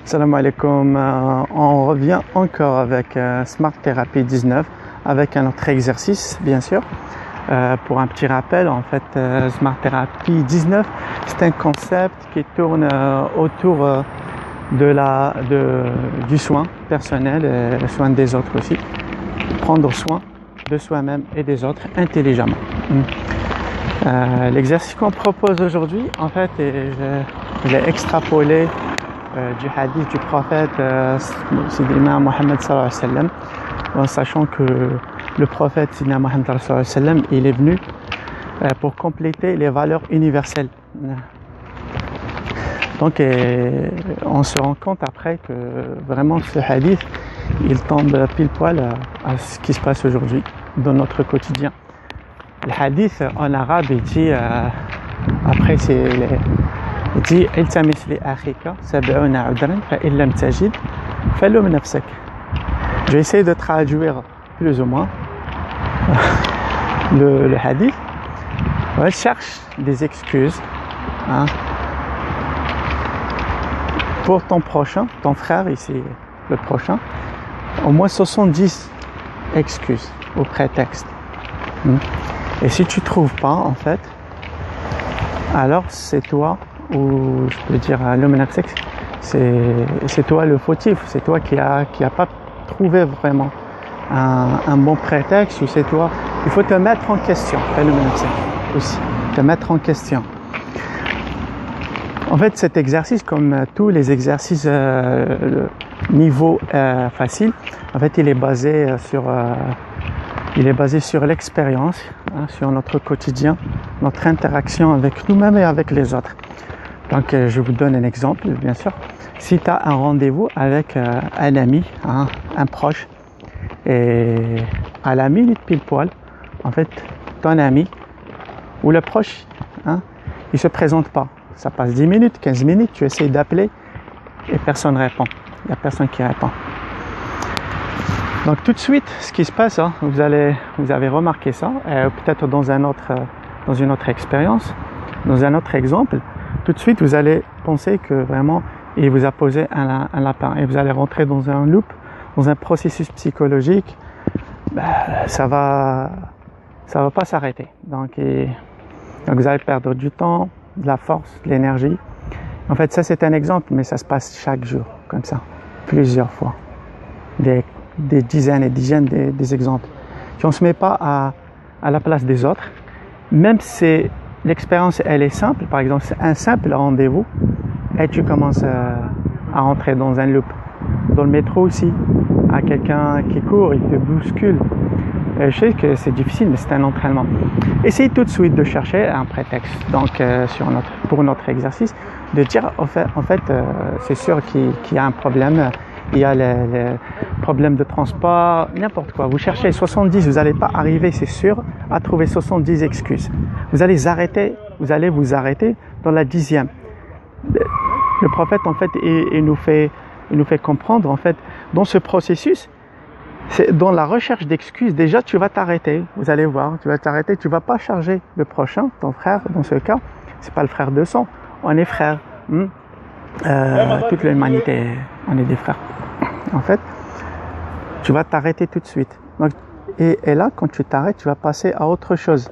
Salam alaikum. On revient encore avec Smart Therapy 19 avec un autre exercice, bien sûr. Pour un petit rappel, en fait, Smart Therapy 19, c'est un concept qui tourne autour du soin personnel et le soin des autres aussi. Prendre soin de soi-même et des autres intelligemment. L'exercice qu'on propose aujourd'hui, en fait, je l'ai extrapolé du hadith du prophète Sidina Mohammed sallallahu alayhi wa sallam, en sachant que le prophète Sidina Mohammed sallallahu alayhi wa sallam, il est venu pour compléter les valeurs universelles. Donc on se rend compte après que vraiment ce hadith, il tombe pile poil à ce qui se passe aujourd'hui dans notre quotidien. Le hadith en arabe, il dit, après il dit التمس لأخيك 70 عذرا فإن لم تجد فلوم نفسك. Je vais essayer de traduire plus ou moins le hadith. Ouais, cherche des excuses pour ton prochain, ton frère ici, le prochain, au moins 70 excuses ou prétextes. Et si tu trouves pas, en fait, alors c'est toi, ou je peux dire l'homme nafsek, c'est toi le fautif, c'est toi qui a pas trouvé vraiment un bon prétexte, ou c'est toi, il faut te mettre en question, l'homme nafsek aussi, te mettre en question. En fait, cet exercice, comme tous les exercices niveau facile, en fait, il est basé sur l'expérience, sur notre quotidien, notre interaction avec nous-mêmes et avec les autres. Donc, je vous donne un exemple, bien sûr. Si tu as un rendez-vous avec un ami, un proche, et à la minute pile poil, en fait, ton ami ou le proche, il se présente pas. Ça passe 10 minutes, 15 minutes, tu essaies d'appeler et personne ne répond. Il n'y a personne qui répond. Donc tout de suite, ce qui se passe, vous avez remarqué ça, peut-être dans une autre expérience, dans un autre exemple, tout de suite vous allez penser que vraiment il vous a posé un lapin et vous allez rentrer dans un loop, dans un processus psychologique. Ça va pas s'arrêter. Donc vous allez perdre du temps, de la force, de l'énergie. En fait, ça c'est un exemple, mais ça se passe chaque jour, comme ça, plusieurs fois. Des dizaines et dizaines des exemples. Si on ne se met pas à la place des autres, même si l'expérience elle est simple, par exemple c'est un simple rendez-vous, et tu commences à rentrer dans un loop. Dans le métro aussi, à quelqu'un qui court, il te bouscule. Je sais que c'est difficile, mais c'est un entraînement. Essayez tout de suite de chercher un prétexte. Donc pour notre exercice, de dire en fait c'est sûr qu'il y a un problème. Il y a les problèmes de transport, n'importe quoi. Vous cherchez 70, vous n'allez pas arriver, c'est sûr, à trouver 70 excuses. Vous allez vous arrêter dans la 10e. Le prophète, en fait, il nous fait comprendre, en fait, dans ce processus, c'est dans la recherche d'excuses, déjà, tu vas t'arrêter. Vous allez voir, tu vas t'arrêter, tu vas pas charger le prochain, ton frère, dans ce cas, c'est pas le frère de sang, on est frères. Toute l'humanité, on est des frères. En fait, tu vas t'arrêter tout de suite. Donc, et là, quand tu t'arrêtes, tu vas passer à autre chose.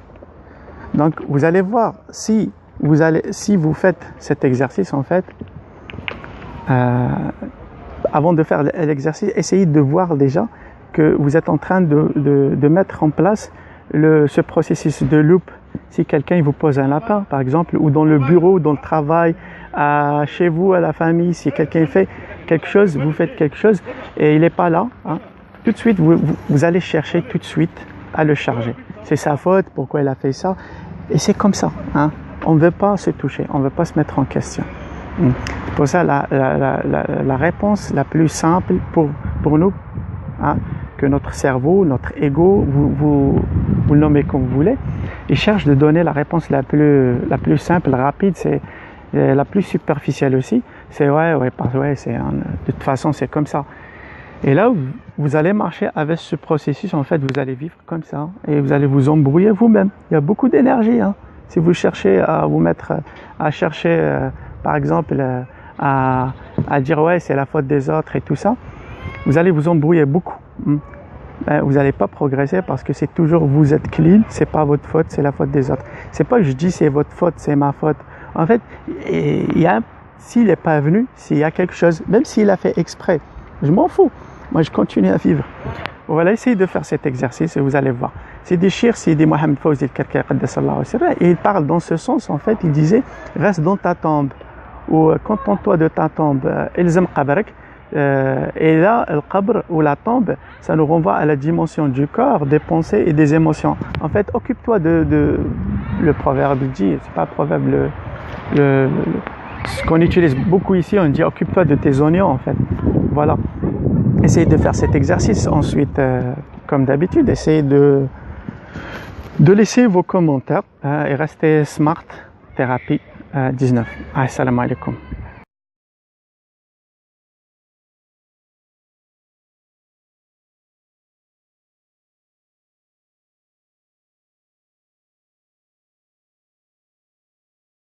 Donc, vous allez voir, si vous faites cet exercice, en fait, avant de faire l'exercice, essayez de voir déjà que vous êtes en train de mettre en place ce processus de loop. Si quelqu'un il vous pose un lapin, par exemple, ou dans le bureau, dans le travail, chez vous, à la famille, si quelqu'un fait quelque chose, vous faites quelque chose et il n'est pas là, tout de suite, vous allez chercher tout de suite à le charger. C'est sa faute, pourquoi il a fait ça? Et c'est comme ça. On ne veut pas se toucher, on ne veut pas se mettre en question. C'est pour ça la réponse la plus simple pour nous, que notre cerveau, notre ego, vous le nommez comme vous voulez, il cherche de donner la réponse la plus simple, rapide, c'est la plus superficielle aussi. C'est de toute façon c'est comme ça. Et là vous allez marcher avec ce processus, en fait vous allez vivre comme ça et vous allez vous embrouiller vous-même. Il y a beaucoup d'énergie. Si vous cherchez à vous mettre à chercher par exemple à à dire ouais c'est la faute des autres et tout ça, vous allez vous embrouiller beaucoup. Vous n'allez pas progresser parce que c'est toujours vous êtes clean, c'est pas votre faute, c'est la faute des autres. C'est pas je dis c'est votre faute, c'est ma faute. En fait, s'il n'est pas venu, s'il y a quelque chose, même s'il a fait exprès, je m'en fous. Moi je continue à vivre. Voilà, essayez de faire cet exercice et vous allez voir. C'est des chirs, c'est des Mohamed Fawzi et il parle dans ce sens en fait, il disait reste dans ta tombe ou contente-toi de ta tombe, ilzam qabrak. Et là, le qabr ou la tombe, ça nous renvoie à la dimension du corps, des pensées et des émotions. En fait, occupe-toi le proverbe dit, c'est pas un proverbe, ce qu'on utilise beaucoup ici, on dit occupe-toi de tes oignons en fait. Voilà. Essayez de faire cet exercice. Ensuite, comme d'habitude, essayez de laisser vos commentaires et restez smart. Thérapie 19. Assalamu alaikum.